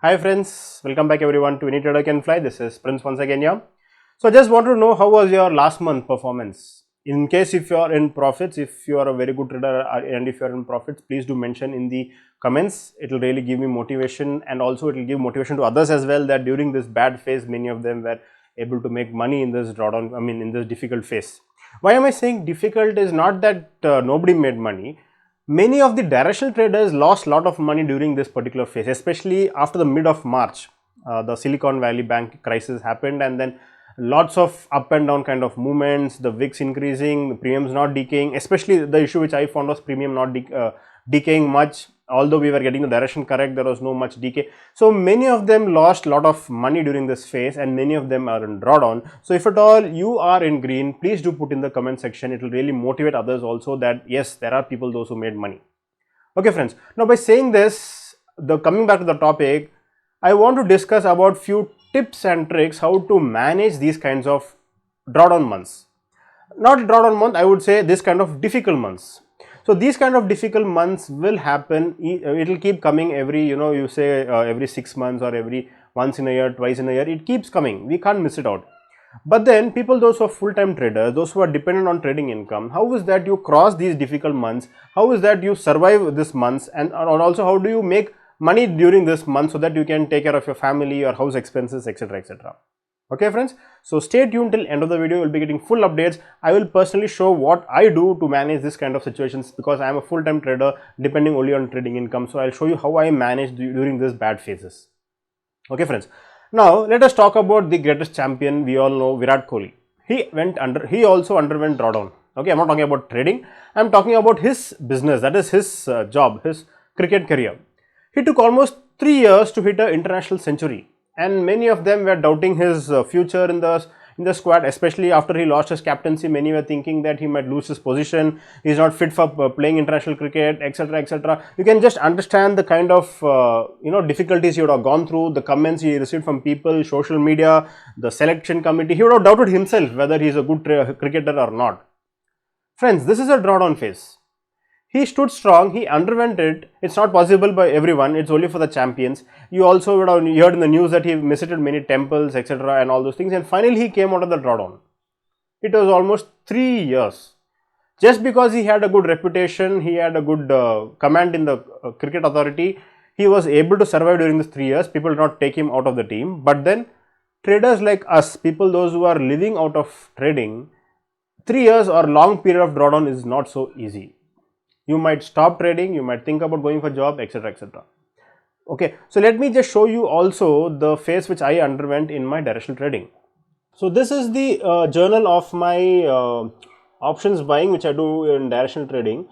Hi friends, welcome back everyone to Any Trader Can Fly. This is Prince once again here. So I just want to know how was your last month performance. In case if you are in profits, if you are a very good trader and if you are in profits, please do mention in the comments. It will really give me motivation, and also it will give motivation to others as well, that during this bad phase many of them were able to make money in this drawdown, in this difficult phase. Why am I saying difficult? Is not that nobody made money. Many of the directional traders lost a lot of money during this particular phase, especially after the mid of March. The Silicon Valley Bank crisis happened, and then lots of up and down kind of movements, the VIX increasing, the premiums not decaying. Especially the issue which I found was premium not decaying much. Although we were getting the direction correct, there was no much decay. So many of them lost a lot of money during this phase, and many of them are in drawdown. So if at all you are in green, please do put in the comment section. It will really motivate others also that yes, there are people those who made money. Okay friends, now by saying this, coming back to the topic, I want to discuss about few tips and tricks how to manage these kinds of drawdown months. Not drawdown month, I would say this kind of difficult months. So these kind of difficult months will happen. It will keep coming every, you say every 6 months or every once in a year, twice in a year. It keeps coming. We can't miss it out. But then people, those who are full-time traders, those who are dependent on trading income, how is that you cross these difficult months? How is that you survive this months? And also how do you make money during this month so that you can take care of your family, your house expenses, etc., etc. Okay friends, so stay tuned till end of the video. You will be getting full updates. I will personally show what I do to manage this kind of situations, because I am a full-time trader depending only on trading income. So I will show you how I manage during these bad phases. Okay friends, now let us talk about the greatest champion we all know, Virat Kohli. He also underwent drawdown. Okay, I'm not talking about trading, I'm talking about his business, that is his job, his cricket career. He took almost 3 years to hit an international century, and many of them were doubting his future in the squad, especially after he lost his captaincy. Many were thinking that he might lose his position, he is not fit for playing international cricket, etc., etc. You can just understand the kind of difficulties he would have gone through, the comments he received from people, social media, the selection committee. He would have doubted himself whether he is a good cricketer or not. Friends, this is a drawdown phase. He stood strong, he underwent it. It's not possible by everyone, it's only for the champions. You also would have heard in the news that he visited many temples, etc., and all those things, and finally he came out of the drawdown. It was almost 3 years. Just because he had a good reputation, he had a good command in the cricket authority, he was able to survive during these 3 years. People did not take him out of the team. But then traders like us, people those who are living out of trading, 3 years or long period of drawdown is not so easy. You might stop trading, you might think about going for job, etc., etc. Okay, so let me just show you also the phase which I underwent in my directional trading. So this is the journal of my options buying which I do in directional trading.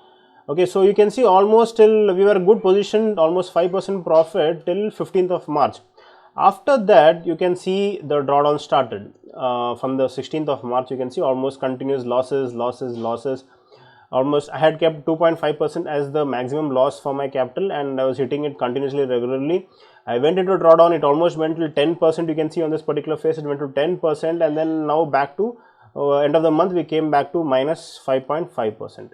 Okay, so you can see almost till we were good position, almost 5% profit till 15th of March. After that, you can see the drawdown started. From the 16th of March, you can see almost continuous losses. Almost I had kept 2.5% as the maximum loss for my capital, and I was hitting it continuously, regularly. I went into drawdown, it almost went till 10%. You can see on this particular phase it went to 10%, and then now back to end of the month we came back to minus 5.5%.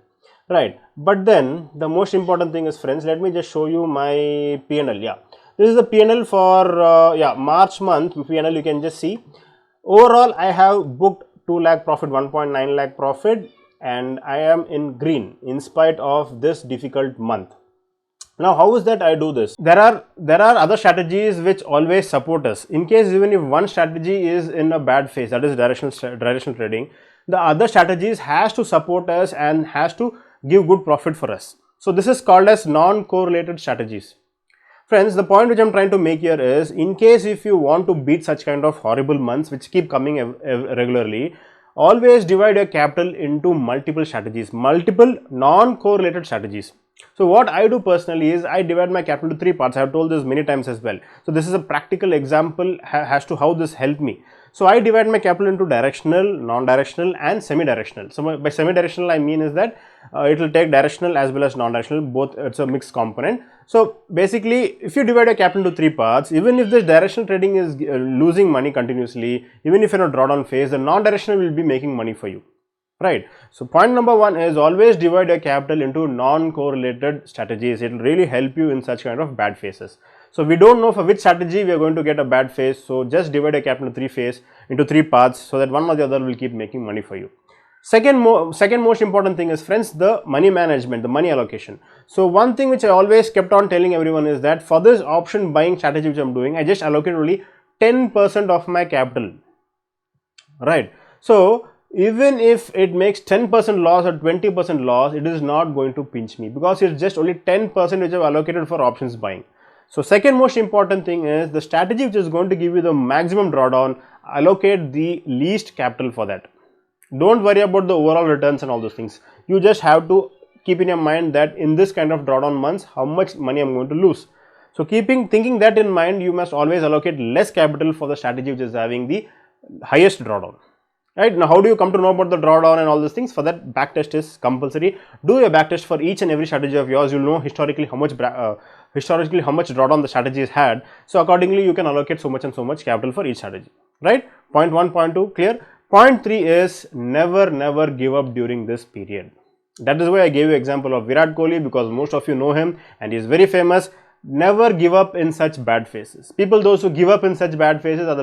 Right, but then the most important thing is, friends, let me just show you my P&L. Yeah, this is the P&L for March month P&L. You can just see overall I have booked 2 lakh profit, 1.9 lakh profit, and I am in green in spite of this difficult month. Now how is that I do this? There are other strategies which always support us. In case even if one strategy is in a bad phase, that is directional trading, the other strategies has to support us and has to give good profit for us. So this is called as non-correlated strategies. Friends, the point which I am trying to make here is, in case if you want to beat such kind of horrible months which keep coming regularly, always divide your capital into multiple strategies, multiple non-correlated strategies. So what I do personally is I divide my capital into 3 parts. I have told this many times as well. So this is a practical example as to how this helped me. So I divide my capital into directional, non-directional and semi-directional. So by semi-directional I mean is that it will take directional as well as non-directional, both. It's a mixed component. So basically if you divide your capital into 3 parts, even if this directional trading is losing money continuously, even if you're in a drawdown phase, the non-directional will be making money for you. Right. So point number 1 is always divide your capital into non-correlated strategies. It will really help you in such kind of bad phases. So we don't know for which strategy we are going to get a bad phase. So just divide your capital into three parts, so that one or the other will keep making money for you. Second most important thing is, friends, the money management, the money allocation. So one thing which I always kept on telling everyone is that for this option buying strategy which I am doing, I just allocate only 10% of my capital, right? So even if it makes 10% loss or 20% loss, it is not going to pinch me, because it's just only 10% which I have allocated for options buying. So second most important thing is the strategy which is going to give you the maximum drawdown, allocate the least capital for that. Don't worry about the overall returns and all those things. You just have to keep in your mind that in this kind of drawdown months, how much money I'm going to lose. So thinking that in mind, you must always allocate less capital for the strategy which is having the highest drawdown. Right now, how do you come to know about the drawdown and all these things? For that, backtest is compulsory. Do a backtest for each and every strategy of yours. You'll know historically how much drawdown the strategy has had. So accordingly, you can allocate so much and so much capital for each strategy. Right? Point 1, point 2, clear. Point 3 is never give up during this period. That is why I gave you example of Virat Kohli, because most of you know him and he is very famous. Never give up in such bad phases. Those who give up in such bad phases are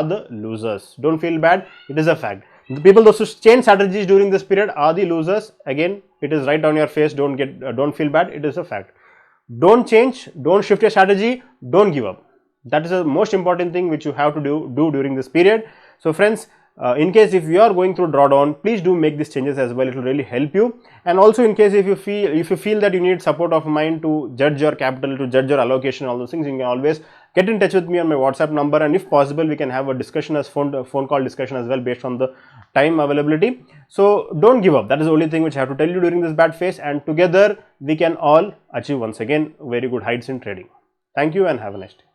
the losers. Don't feel bad. It is a fact. Those who change strategies during this period are the losers. Again, it is right on your face. Don't feel bad. It is a fact. Don't change. Don't shift your strategy. Don't give up. That is the most important thing which you have to do during this period. So friends, in case if you are going through drawdown, please do make these changes as well. It will really help you. And also, in case if you feel that you need support of mine to judge your capital, to judge your allocation, all those things, you can always get in touch with me on my WhatsApp number, and if possible, we can have a discussion as phone call discussion as well, based on the time availability. So don't give up. That is the only thing which I have to tell you during this bad phase, and together we can all achieve once again very good heights in trading. Thank you and have a nice day.